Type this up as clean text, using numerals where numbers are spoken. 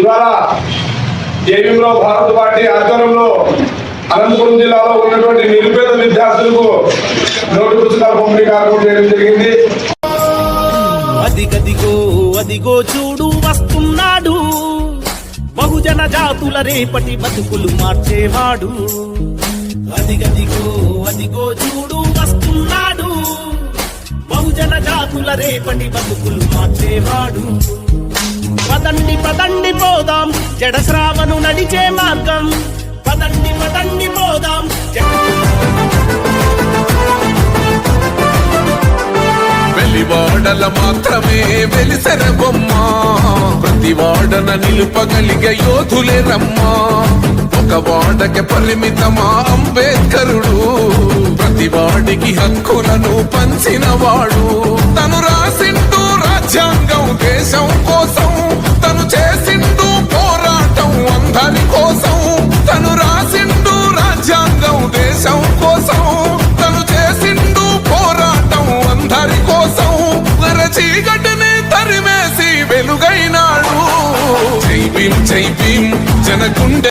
ఇవాళ జేబీరావు భారత పార్టీ ఆధ్వర్యంలో అనంతపురం జిల్లాలో ఉన్నటువంటి నిరుపేద విద్యార్థులకు నోటు పుస్తకాలు పంపిణీ కార్యక్రమం చేయడం జరిగింది. అదిగదిగో అదిగో చూడు వస్తున్నాడు, బహుజన జాతుల రేపటి బతుకులు మార్చేవాడు. అదిగదిగో అదిగో చూడు వస్తున్నాడు, బహుజన జాతుల రేపటి బతుకులు మార్చేవాడు. పదండి పదండి పోదాం జడశ్రావను నడిచే మార్గం, పదండి పదండి పోదాం. వెలివాడల మాత్రమే వెలిసెర బొమ్మ, ప్రతి వాడన నిలుపగలిగే యోధులే రమ్మా. ఒక వాడకి పరిమితమా అంబేద్కరుడు, ప్రతి వాడికి హక్కులను పంచినవాడు. తను రాసిండు రాజ్యాంగం దేశం కోసం, తను చేసిండు పోరాటం అందరి కోసం. తను రాసిండు రాజ్యాంగం దేశం కోసం, తను చేసిండు పోరాటం అందరి కోసం. చీకటిని తరిమేసి వెలుగైనాడు. జై భీం జనగుండె